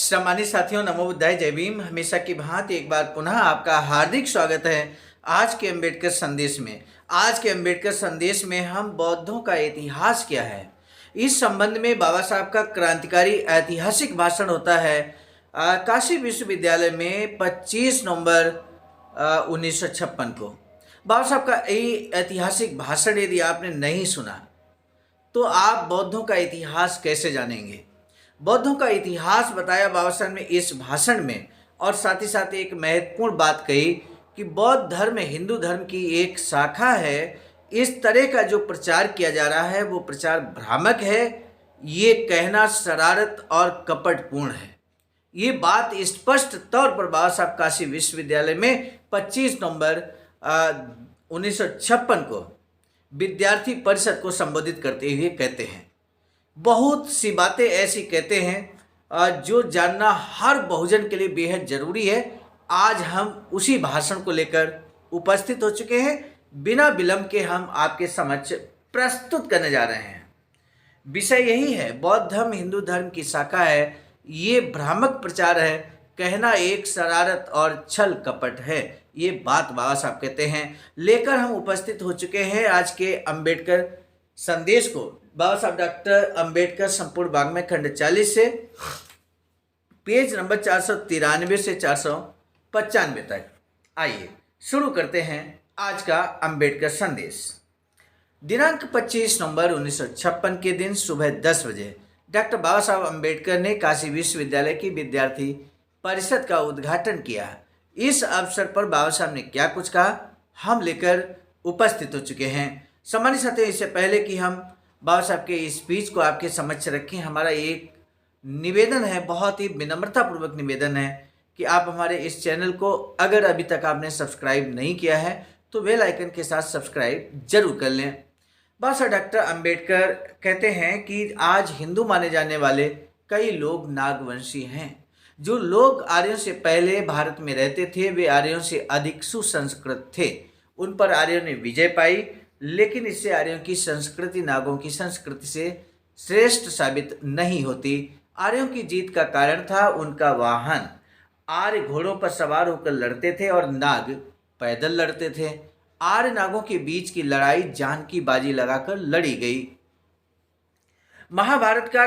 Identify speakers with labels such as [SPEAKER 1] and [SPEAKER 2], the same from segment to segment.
[SPEAKER 1] सम्मानित साथियों, नमो बुद्धाय, जय भीम। हमेशा की भांति एक बार पुनः आपका हार्दिक स्वागत है आज के अम्बेडकर संदेश में। आज के अम्बेडकर संदेश में हम बौद्धों का इतिहास क्या है, इस संबंध में बाबा साहब का क्रांतिकारी ऐतिहासिक भाषण होता है काशी विश्वविद्यालय में 25 नवंबर 1956 को। बाबा साहब का ये ऐतिहासिक भाषण यदि आपने नहीं सुना तो आप बौद्धों का इतिहास कैसे जानेंगे। बौद्धों का इतिहास बताया बाबा साहब ने इस भाषण में, और साथ ही साथ एक महत्वपूर्ण बात कही कि बौद्ध धर्म हिंदू धर्म की एक शाखा है। इस तरह का जो प्रचार किया जा रहा है वो प्रचार भ्रामक है, ये कहना शरारत और कपटपूर्ण है। ये बात स्पष्ट तौर पर बाबा साहब काशी विश्वविद्यालय में 25 नवंबर 1956 को विद्यार्थी परिषद को संबोधित करते हुए कहते हैं। बहुत सी बातें ऐसी कहते हैं जो जानना हर बहुजन के लिए बेहद जरूरी है। आज हम उसी भाषण को लेकर उपस्थित हो चुके हैं। बिना विलंब के हम आपके समक्ष प्रस्तुत करने जा रहे हैं। विषय यही है, बौद्ध धर्म हिंदू धर्म की शाखा है, ये भ्रामक प्रचार है, कहना एक शरारत और छल कपट है। ये बात बाबा साहब कहते हैं। लेकर हम उपस्थित हो चुके हैं आज के अम्बेडकर संदेश को। बाबा साहब डॉक्टर अम्बेडकर संपूर्ण वाङ्मय खंड 40 से पेज नंबर 493 से 495 तक। आइए शुरू करते हैं आज का अम्बेडकर संदेश। दिनांक 25 नवंबर 1956 के दिन सुबह 10 बजे डॉक्टर बाबा साहब अम्बेडकर ने काशी विश्वविद्यालय की विद्यार्थी परिषद का उद्घाटन किया। इस अवसर पर बाबा साहब ने क्या कुछ कहा हम लेकर उपस्थित हो चुके हैं। सम्मानित साथियों, इससे पहले कि हम बाबा साहब के स्पीच को आपके समक्ष रखें, हमारा एक निवेदन है, बहुत ही विनम्रतापूर्वक निवेदन है कि आप हमारे इस चैनल को अगर अभी तक आपने सब्सक्राइब नहीं किया है तो बेल आइकन के साथ सब्सक्राइब जरूर कर लें। बाबा साहब डॉक्टर अम्बेडकर कहते हैं कि आज हिंदू माने जाने वाले कई लोग नागवंशी हैं। जो लोग आर्यों से पहले भारत में रहते थे वे आर्यों से अधिक सुसंस्कृत थे। उन पर आर्यों ने विजय पाई, लेकिन इससे आर्यों की संस्कृति नागों की संस्कृति से श्रेष्ठ साबित नहीं होती। आर्यों की जीत का कारण था उनका वाहन। आर्य घोड़ों पर सवार होकर लड़ते थे और नाग पैदल लड़ते थे। आर्य नागों के बीच की लड़ाई जान की बाजी लगाकर लड़ी गई। महाभारत का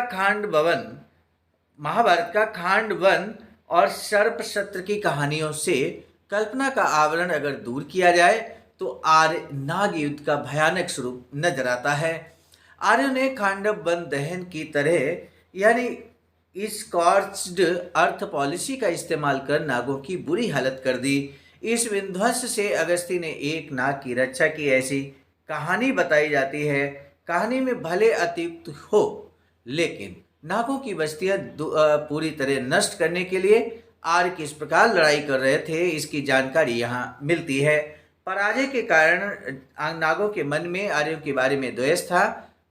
[SPEAKER 1] खांड वन और सर्प सत्र की कहानियों से कल्पना का आवरण अगर दूर किया जाए तो आर्य नाग युद्ध का भयानक स्वरूप नजर आता है। आर्यों ने खांडव वन दहन की तरह यानी स्कॉर्च्ड अर्थ पॉलिसी का इस्तेमाल कर नागों की बुरी हालत कर दी। इस विध्वंस से अगस्ती ने एक नाग की रक्षा की ऐसी कहानी बताई जाती है। कहानी में भले अतियुक्त हो, लेकिन नागों की बस्तियां पूरी तरह नष्ट करने के लिए आर्य किस प्रकार लड़ाई कर रहे थे इसकी जानकारी यहाँ मिलती है। पराजय के कारण नागों के मन में आर्यों के बारे में द्वेष था।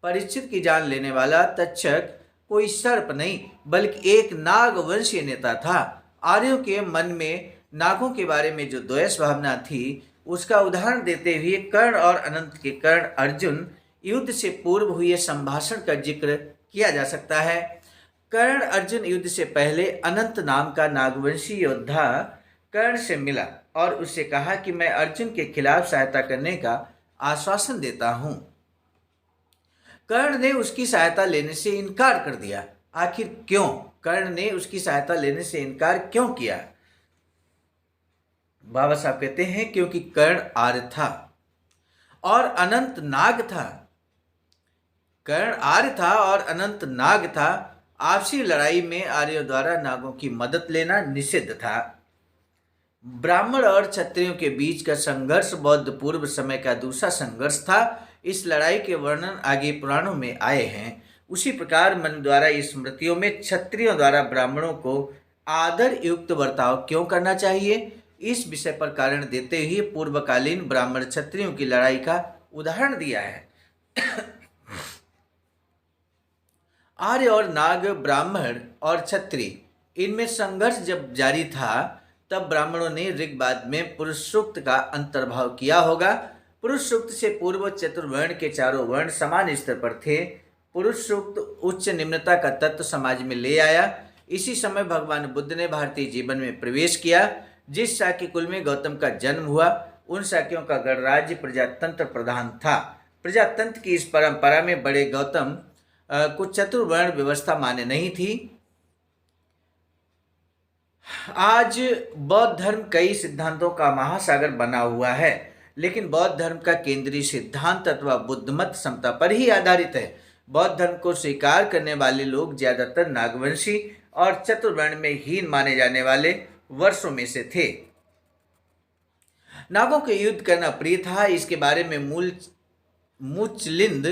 [SPEAKER 1] परीक्षित की जान लेने वाला तक्षक कोई सर्प नहीं बल्कि एक नागवंशीय नेता था। आर्यों के मन में नागों के बारे में जो द्वेष भावना थी उसका उदाहरण देते हुए कर्ण और अनंत के कर्ण अर्जुन युद्ध से पूर्व हुए संभाषण का जिक्र किया जा सकता है। कर्ण अर्जुन युद्ध से पहले अनंत नाम का नागवंशी योद्धा कर्ण से मिला और उससे कहा कि मैं अर्जुन के खिलाफ सहायता करने का आश्वासन देता हूं। कर्ण ने उसकी सहायता लेने से इनकार कर दिया। आखिर क्यों कर्ण ने उसकी सहायता लेने से इनकार क्यों किया? बाबा साहब कहते हैं क्योंकि कर्ण आर्य था और अनंत नाग था। कर्ण आर्य था और अनंत नाग था। आपसी लड़ाई में आर्यों द्वारा नागों की मदद लेना निषिद्ध था। ब्राह्मण और क्षत्रियों के बीच का संघर्ष बौद्ध पूर्व समय का दूसरा संघर्ष था। इस लड़ाई के वर्णन आगे पुराणों में आए हैं। उसी प्रकार मन द्वारा स्मृतियों में क्षत्रियों द्वारा ब्राह्मणों को आदर युक्त बर्ताव क्यों करना चाहिए, इस विषय पर कारण देते हुए पूर्वकालीन ब्राह्मण क्षत्रियों की लड़ाई का उदाहरण दिया है। आर्य और नाग, ब्राह्मण और क्षत्रिय, इनमें संघर्ष जब जारी था तब ब्राह्मणों ने ऋग्वेद में पुरुष सूक्त का अंतर्भाव किया होगा। पुरुष सूक्त से पूर्व चतुर्वर्ण के चारों वर्ण समान स्तर पर थे। पुरुष सूक्त उच्च निम्नता का तत्व समाज में ले आया। इसी समय भगवान बुद्ध ने भारतीय जीवन में प्रवेश किया। जिस शाक्य कुल में गौतम का जन्म हुआ, उन शाक्यों का गणराज्य प्रजातंत्र प्रधान था। प्रजातंत्र की इस परंपरा में बड़े गौतम को चतुर्वर्ण व्यवस्था मान्य नहीं थी। आज बौद्ध धर्म कई सिद्धांतों का महासागर बना हुआ है, लेकिन बौद्ध धर्म का केंद्रीय सिद्धांत अथवा बुद्धमत समता पर ही आधारित है। बौद्ध धर्म को स्वीकार करने वाले लोग ज्यादातर नागवंशी और चतुर्वर्ण में हीन माने जाने वाले वर्षों में से थे। नागों के युद्ध करना प्रिय था। इसके बारे में मुचलिंद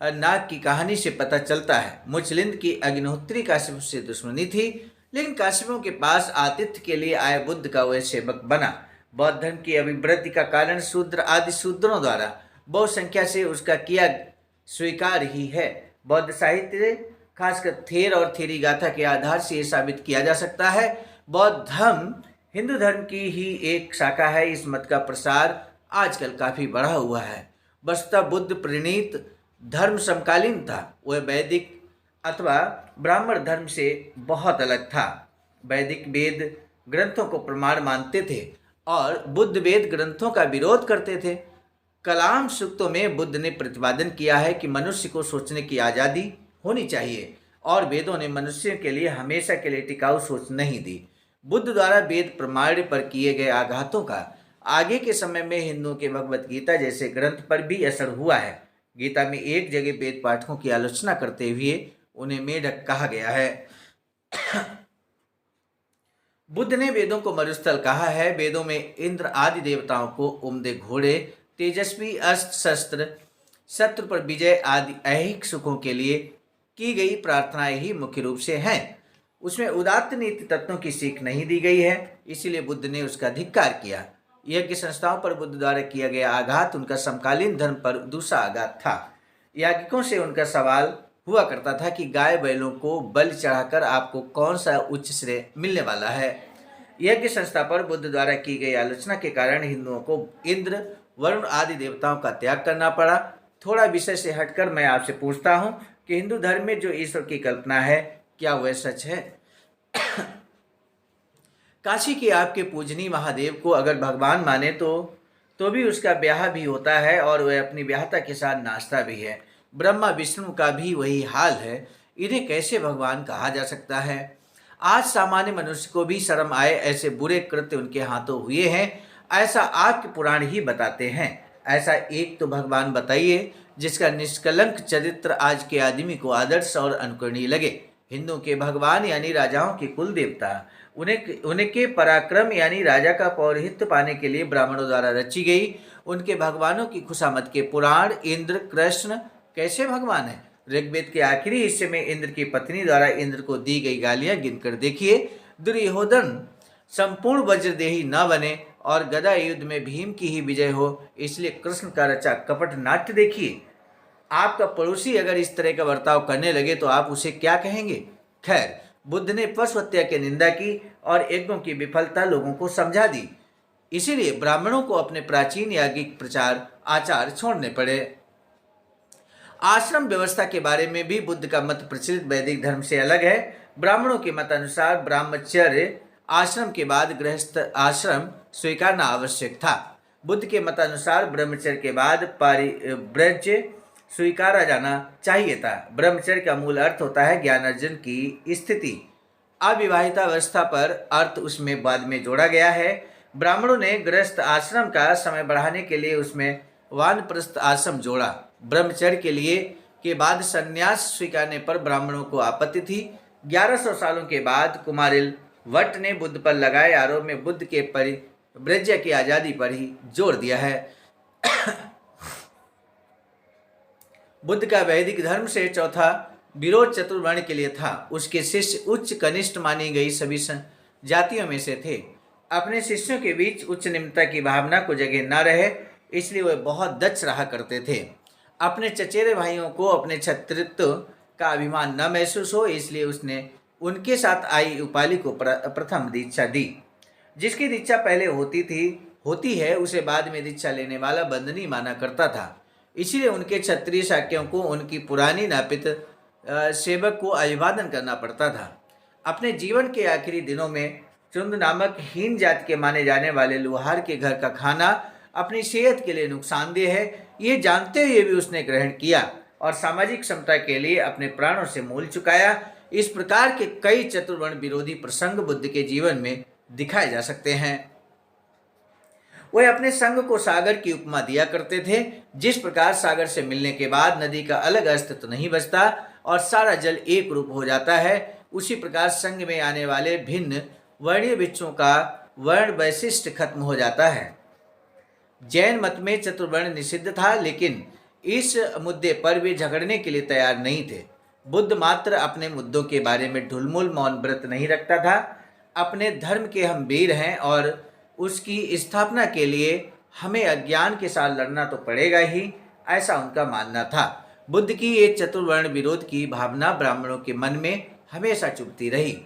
[SPEAKER 1] नाग की कहानी से पता चलता है। मुचलिंद की अग्निहोत्री काश्यप से दुश्मनी थी, लेकिन काश्यपों के पास आतिथ्य के लिए आए बुद्ध का वह सेवक बना। बौद्ध धर्म की अभिवृद्धि का कारण शूद्र आदि शूद्रों द्वारा बहुसंख्या से उसका किया स्वीकार ही है। बौद्ध साहित्य खासकर थेर और थेरी गाथा के आधार से यह साबित किया जा सकता है बौद्ध धर्म हिंदू धर्म की ही एक शाखा है। इस मत का प्रसार आजकल काफी बढ़ा हुआ है। वस्तुतः बुद्ध प्रणीत धर्म समकालीन था। वह वैदिक अथवा ब्राह्मण धर्म से बहुत अलग था। वैदिक वेद ग्रंथों को प्रमाण मानते थे और बुद्ध वेद ग्रंथों का विरोध करते थे। कलाम सूक्तों में बुद्ध ने प्रतिपादन किया है कि मनुष्य को सोचने की आज़ादी होनी चाहिए और वेदों ने मनुष्य के लिए हमेशा के लिए टिकाऊ सोच नहीं दी। बुद्ध द्वारा वेद प्रमाण पर किए गए आघातों का आगे के समय में हिंदुओं के भगवत गीता जैसे ग्रंथ पर भी असर हुआ है। गीता में एक जगह वेद पाठकों की आलोचना करते हुए उन्हें मेढक कहा गया है। बुद्ध ने वेदों को मरुस्थल कहा है। वेदों में इंद्र आदि देवताओं को उम्दे घोड़े, तेजस्वी अस्त्र शस्त्र, शत्रु पर विजय आदि ऐहिक सुखों के लिए की गई प्रार्थनाएं ही मुख्य रूप से हैं। उसमें उदात्त नीति तत्वों की सीख नहीं दी गई है, इसीलिए बुद्ध ने उसका धिक्कार किया। यज्ञ संस्थाओं पर बुद्ध द्वारा किया गया आघात उनका समकालीन धर्म पर दूसरा आघात था। याज्ञिकों से उनका सवाल हुआ करता था कि गाय बैलों को बलि चढ़ाकर आपको कौन सा उच्च श्रेय मिलने वाला है। यज्ञ संस्था पर बुद्ध द्वारा की गई आलोचना के कारण हिंदुओं को इंद्र, वरुण आदि देवताओं का त्याग करना पड़ा। थोड़ा विषय से हटकर मैं आपसे पूछता हूँ कि हिंदू धर्म में जो ईश्वर की कल्पना है, क्या वह सच है? काशी के आपके पूजनीय महादेव को अगर भगवान माने तो भी उसका ब्याह भी होता है और वह अपनी ब्याहता के साथ नाचता भी है। ब्रह्मा विष्णु का भी वही हाल है। इन्हें कैसे भगवान कहा जा सकता है? आज सामान्य मनुष्य को भी शर्म आए ऐसे बुरे कृत्य उनके हाथों हुए हैं, ऐसा आपके पुराण ही बताते हैं। ऐसा एक तो भगवान बताइए जिसका निष्कलंक चरित्र आज के आदमी को आदर्श और अनुकरणीय लगे। हिंदुओं के भगवान यानी राजाओं के कुल देवता, उनके पराक्रम यानी राजा का पौरोहित्य पाने के लिए ब्राह्मणों द्वारा रची गई उनके भगवानों की खुशामद के पुराण इंद्र कृष्ण कैसे भगवान है? ऋग्वेद के आखिरी हिस्से में इंद्र की पत्नी द्वारा इंद्र को दी गई गालियां गिनकर देखिए। दुर्योधन संपूर्ण वज्रदेही न बने और गदा युद्ध में भीम की ही विजय हो, इसलिए कृष्ण का रचा कपट नाट्य देखिए। आपका पड़ोसी अगर इस तरह का बर्ताव करने लगे तो आप उसे क्या कहेंगे? खैर, बुद्ध ने पशु हत्या की निंदा की और यज्ञों की विफलता लोगों को समझा दी। इसीलिए ब्राह्मणों को अपने प्राचीन याज्ञिक प्रचार आचार छोड़ने पड़े। आश्रम व्यवस्था के बारे में भी बुद्ध का मत प्रचलित वैदिक धर्म से अलग है। ब्राह्मणों के मत अनुसार ब्रह्मचर्य आश्रम के बाद गृहस्थ आश्रम स्वीकारना आवश्यक था। बुद्ध के मत अनुसार ब्रह्मचर्य के बाद पारिव्रज्य स्वीकारा जाना चाहिए था। ब्रह्मचर्य का मूल अर्थ होता है ज्ञान अर्जन की स्थिति। अविवाहितावस्था पर अर्थ उसमें बाद में जोड़ा गया है। ब्राह्मणों ने गृहस्थ आश्रम का समय बढ़ाने के लिए उसमें वानप्रस्थ आश्रम जोड़ा। ब्रह्मचर्य के लिए के बाद संन्यास स्वीकारने पर ब्राह्मणों को आपत्ति थी। 1100 सालों के बाद कुमारिल भट्ट ने बुद्ध पर लगाए आरोप में बुद्ध के परिव्रज्य की आज़ादी पर ही जोर दिया है। बुद्ध का वैदिक धर्म से चौथा विरोध चतुर्वर्ण के लिए था। उसके शिष्य उच्च कनिष्ठ मानी गई सभी जातियों में से थे। अपने शिष्यों के बीच उच्च निम्नता की भावना को जगह न रहे, इसलिए वह बहुत दक्ष रहा करते थे। अपने चचेरे भाइयों को अपने छत्रित्व का अभिमान न महसूस हो, इसलिए उसने उनके साथ आई उपालि को प्रथम दीक्षा दी। जिसकी दीक्षा पहले होती है उसे बाद में दीक्षा लेने वाला बंधनी माना करता था। इसीलिए उनके क्षत्रिय शाक्यों को उनकी पुरानी नापित सेवक को अभिवादन करना पड़ता था। अपने जीवन के आखिरी दिनों में चुंद नामक हीन जाति के माने जाने वाले लोहार के घर का खाना अपनी सेहत के लिए नुकसानदेह है, ये जानते हुए भी उसने ग्रहण किया और सामाजिक समता के लिए अपने प्राणों से मोल चुकाया। इस प्रकार के कई चतुर्वर्ण विरोधी प्रसंग बुद्ध के जीवन में दिखाए जा सकते हैं। वे अपने संग को सागर की उपमा दिया करते थे। जिस प्रकार सागर से मिलने के बाद नदी का अलग अस्तित्व नहीं बचता और सारा जल एक रूप हो जाता है, उसी प्रकार संग में आने वाले भिन्न वर्णीय वृक्षों का वर्ण वैशिष्ट खत्म हो जाता है। जैन मत में चतुर्वर्ण निषिद्ध था, लेकिन इस मुद्दे पर वे झगड़ने के लिए तैयार नहीं थे। बुद्ध मात्र अपने मुद्दों के बारे में ढुलमुल मौन व्रत नहीं रखता था। अपने धर्म के हम वीर हैं और उसकी स्थापना के लिए हमें अज्ञान के साथ लड़ना तो पड़ेगा ही, ऐसा उनका मानना था। बुद्ध की ये चतुर्वर्ण विरोध की भावना ब्राह्मणों के मन में हमेशा चुभती रही।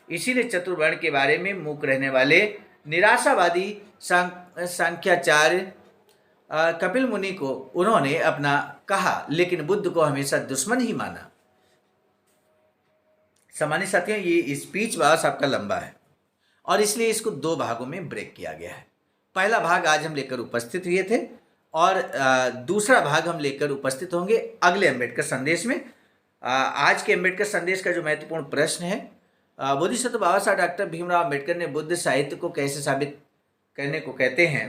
[SPEAKER 1] इसीलिए चतुर्वर्ण के बारे में मूक रहने वाले निराशावादी सांख्याचार्य कपिल मुनि को उन्होंने अपना कहा, लेकिन बुद्ध को हमेशा दुश्मन ही माना। सामान्य साथियों, ये स्पीच बाबा साहब का लंबा है और इसलिए इसको 2 भागों में ब्रेक किया गया है। पहला भाग आज हम लेकर उपस्थित हुए थे और दूसरा भाग हम लेकर उपस्थित होंगे अगले अम्बेडकर संदेश में। आज के अम्बेडकर संदेश का जो महत्वपूर्ण प्रश्न है, बोधिसत्व बाबा साहब डॉक्टर भीमराव अम्बेडकर ने बुद्ध साहित्य को कैसे साबित करने को कहते हैं?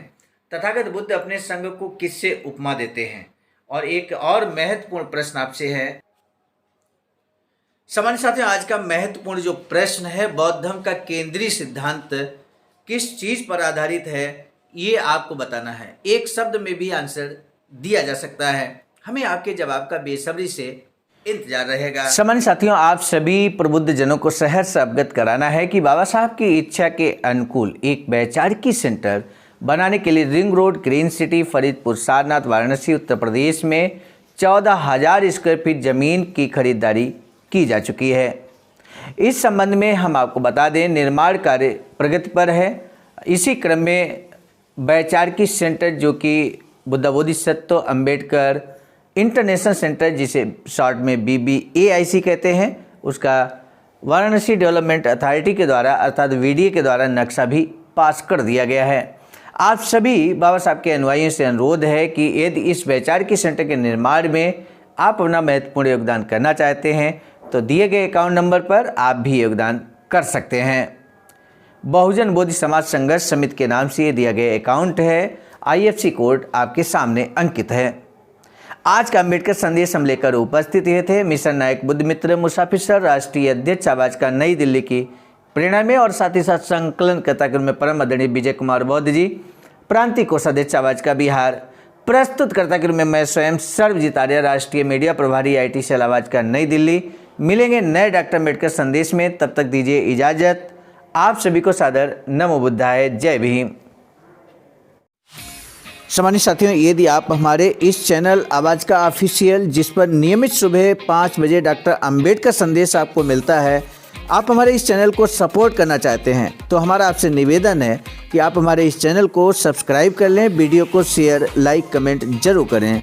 [SPEAKER 1] तथागत बुद्ध अपने संग को किससे उपमा देते हैं? और एक और महत्वपूर्ण प्रश्न आपसे है। सामान्य साथियों, आज का महत्वपूर्ण जो प्रश्न है, बौद्ध धर्म का केंद्रीय सिद्धांत किस चीज पर आधारित है, ये आपको बताना है। एक शब्द में भी आंसर दिया जा सकता है। हमें आपके जवाब का बेसब्री से इंतजार रहेगा। सामान्य साथियों, आप सभी प्रबुद्ध जनों को सहर्ष अवगत कराना है कि बाबा साहब की इच्छा के अनुकूल एक वैचारिकी सेंटर बनाने के लिए ring road, green city, Faridpur, Sarnath, Varanasi, Uttar Pradesh में 14,000 स्क्वायर फीट जमीन की खरीदारी की जा चुकी है। इस संबंध में हम आपको बता दें, निर्माण कार्य प्रगति पर है। इसी क्रम में वैचारिकी सेंटर, जो कि बुद्ध बोधिसत्व अम्बेडकर इंटरनेशनल सेंटर, जिसे शॉर्ट में BBAIC कहते हैं, उसका वाराणसी डेवलपमेंट अथॉरिटी के द्वारा अर्थात VDA के द्वारा नक्शा भी पास कर दिया गया है। आप सभी बाबा साहब के अनुयायियों से अनुरोध है कि यदि इस वैचारिकी सेंटर के निर्माण में आप अपना महत्वपूर्ण योगदान करना चाहते हैं तो दिए गए अकाउंट नंबर पर आप भी योगदान कर सकते हैं। बहुजन बोधि समाज संघर्ष समिति के नाम से ये दिया गया अकाउंट है। IFSC कोड आपके सामने अंकित है। आज का अम्बेडकर संदेश हम लेकर उपस्थित हुए थे मिशन नायक बुद्ध मित्र मुसाफिर सर, राष्ट्रीय अध्यक्ष आवाज का नई दिल्ली की प्रेरणा में, और साथ ही साथ संकलन कर्ता में परम आदरणीय विजय कुमार बौद्ध जी, प्रांतीय कोषाध्यक्ष आवाज का बिहार, प्रस्तुत करता में मैं स्वयं सर्वजीत आर्य, राष्ट्रीय मीडिया प्रभारी IT सेल आवाज का नई दिल्ली। मिलेंगे नए डॉक्टर अम्बेडकर संदेश में, तब तक दीजिए इजाजत। आप सभी को सादर नमो बुद्धाय, जय भीम। सामान्य साथियों, यदि आप हमारे इस चैनल आवाज का ऑफिशियल, जिस पर नियमित सुबह 5 बजे डॉक्टर अम्बेडकर संदेश आपको मिलता है, आप हमारे इस चैनल को सपोर्ट करना चाहते हैं तो हमारा आपसे निवेदन है कि आप हमारे इस चैनल को सब्सक्राइब कर लें, वीडियो को शेयर, लाइक, कमेंट जरूर करें।